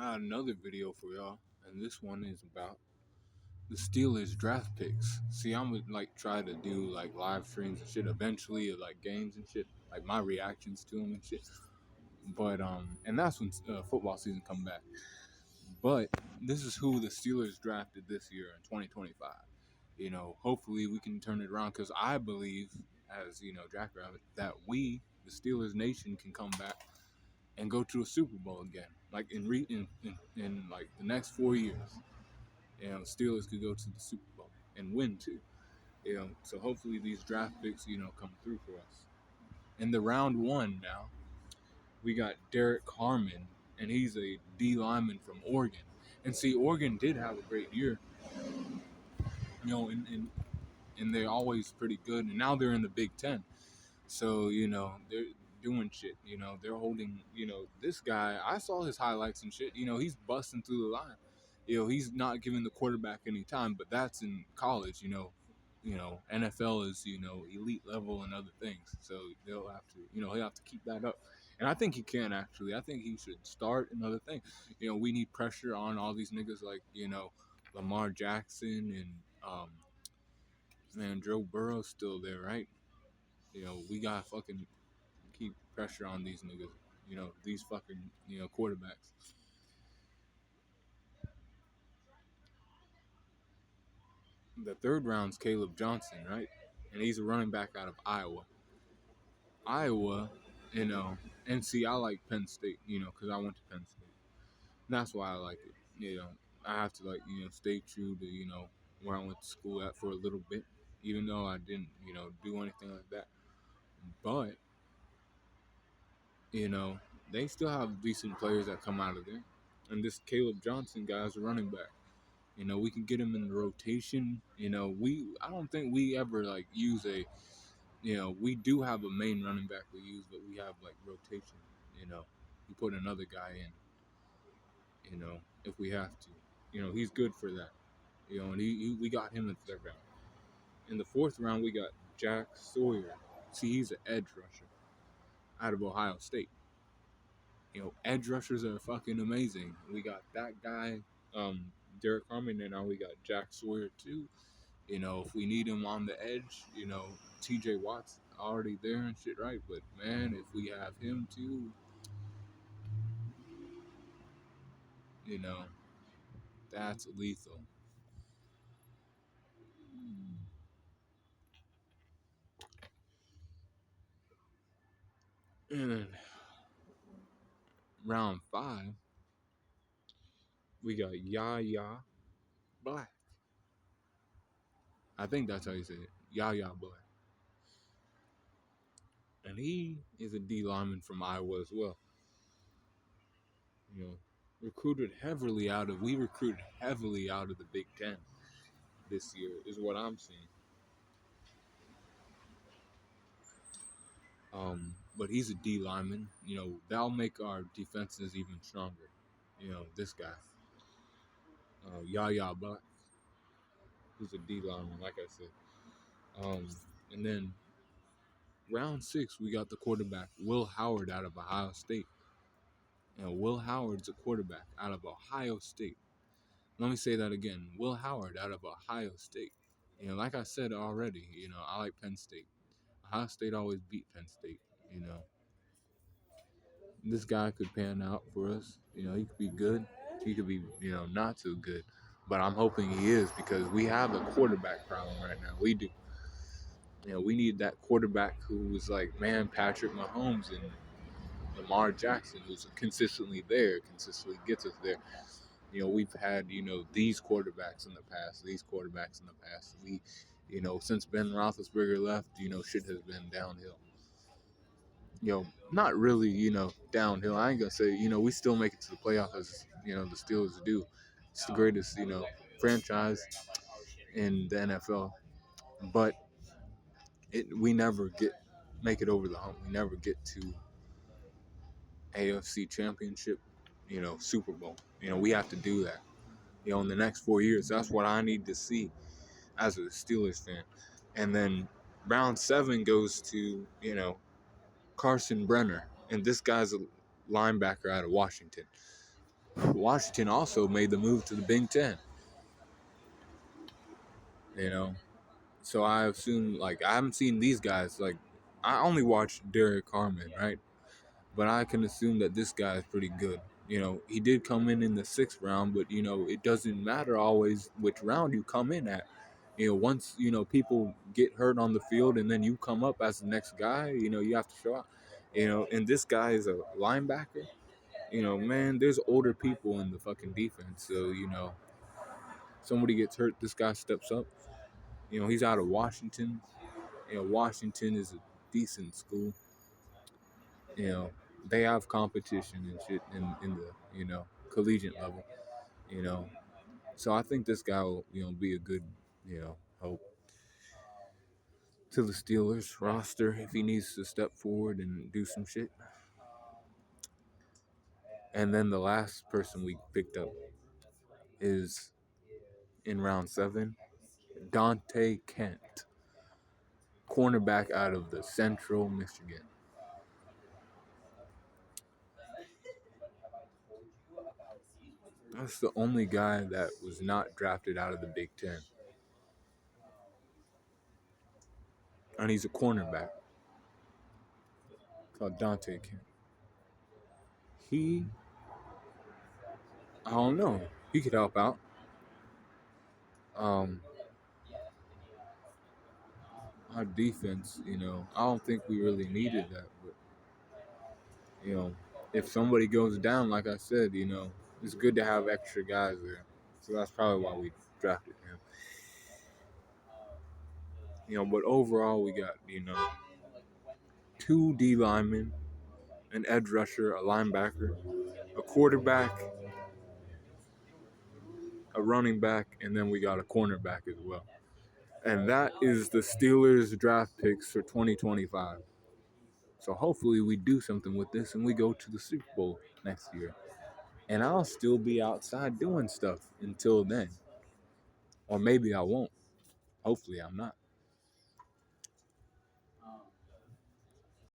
got another video for y'all, and this one is about the Steelers draft picks. See, I'm gonna try to do live streams and shit eventually of games and shit, like my reactions to them and shit. But and that's when football season come back. But this is who the Steelers drafted this year in 2025. Hopefully we can turn it around because I believe, as Jack Rabbit, that we, the Steelers Nation, can come back and go to a Super Bowl again, in the next 4 years. Steelers could go to the Super Bowl and win too. So hopefully these draft picks, come through for us. In the round one now, we got Derrick Harmon, and he's a D lineman from Oregon. And see, Oregon did have a great year, and they're always pretty good. And now they're in the Big Ten, so they're doing shit. They're holding. This guy. I saw his highlights and shit. He's busting through the line. He's not giving the quarterback any time, but that's in college. NFL is elite level and other things, so they'll have to. He'll have to keep that up. And I think he can actually. I think he should start another thing. We need pressure on all these niggas like Lamar Jackson and man, Joe Burrow's still there, right? We gotta fucking keep pressure on these niggas. These fucking quarterbacks. The third round's Kaleb Johnson, right? And he's a running back out of Iowa. And see, I like Penn State, because I went to Penn State. And that's why I like it. I have to stay true to where I went to school at for a little bit, even though I didn't do anything like that. But they still have decent players that come out of there. And this Kaleb Johnson guy is a running back. We can get him in the rotation. I don't think we ever use a. We do have a main running back we use, but we have rotation. We put another guy in. If we have to. He's good for that. And we got him in the third round. In the fourth round, we got Jack Sawyer. See, he's an edge rusher out of Ohio State. Edge rushers are fucking amazing. We got that guy, Derrick Harmon, and now we got Jack Sawyer too. If we need him on the edge, TJ Watt's already there and shit, right? But man, if we have him too, that's lethal. And then round 5, we got Yahya Black. I think that's how you say it. Yahya Black. And he is a D lineman from Iowa as well. We recruited heavily out of the Big Ten this year, is what I'm seeing. But he's a D lineman. That'll make our defenses even stronger. This guy, Yahya Black, who's a D lineman, like I said. And then round 6, we got the quarterback, Will Howard, out of Ohio State. Will Howard's a quarterback out of Ohio State. Let me say that again. Will Howard out of Ohio State. Like I said already, I like Penn State. Ohio State always beat Penn State, This guy could pan out for us. He could be good. He could be, not so good. But I'm hoping he is because we have a quarterback problem right now. We do. We need that quarterback who is Patrick Mahomes and Lamar Jackson, who's consistently there, consistently gets us there. We've had, these quarterbacks in the past. We, since Ben Roethlisberger left, shit has been downhill. Not really, downhill. I ain't gonna say, we still make it to the playoffs as, the Steelers do. It's the greatest, franchise in the NFL. But we never make it over the hump. We never get to AFC Championship, Super Bowl. We have to do that. In the next 4 years. That's what I need to see as a Steelers fan. And then round 7 goes to, Carson Breuner. And this guy's a linebacker out of Washington. Washington also made the move to the Big Ten. You know, so I assume like I haven't seen these guys. Like I only watched Derrick Harmon, right? But I can assume that this guy is pretty good. He did come in the sixth round, but it doesn't matter always which round you come in at. Once people get hurt on the field, and then you come up as the next guy. You have to show out. And this guy is a linebacker. Man, there's older people in the fucking defense, so somebody gets hurt, this guy steps up. He's out of Washington. Washington is a decent school. You know, they have competition and shit in the collegiate level. You know, so I think this guy will be a good hope to the Steelers roster if he needs to step forward and do some shit. And then the last person we picked up is in round 7, Donte Kent, cornerback out of the Central Michigan. That's the only guy that was not drafted out of the Big Ten. And he's a cornerback called Donte Kent. I don't know. He could help out. Our defense, I don't think we really needed that. But, if somebody goes down, like I said, it's good to have extra guys there. So that's probably why we drafted him. But overall, we got, 2 D linemen, an edge rusher, a linebacker, a quarterback, a running back, and then we got a cornerback as well. And that is the Steelers draft picks for 2025. So hopefully we do something with this and we go to the Super Bowl next year. And I'll still be outside doing stuff until then. Or maybe I won't. Hopefully I'm not.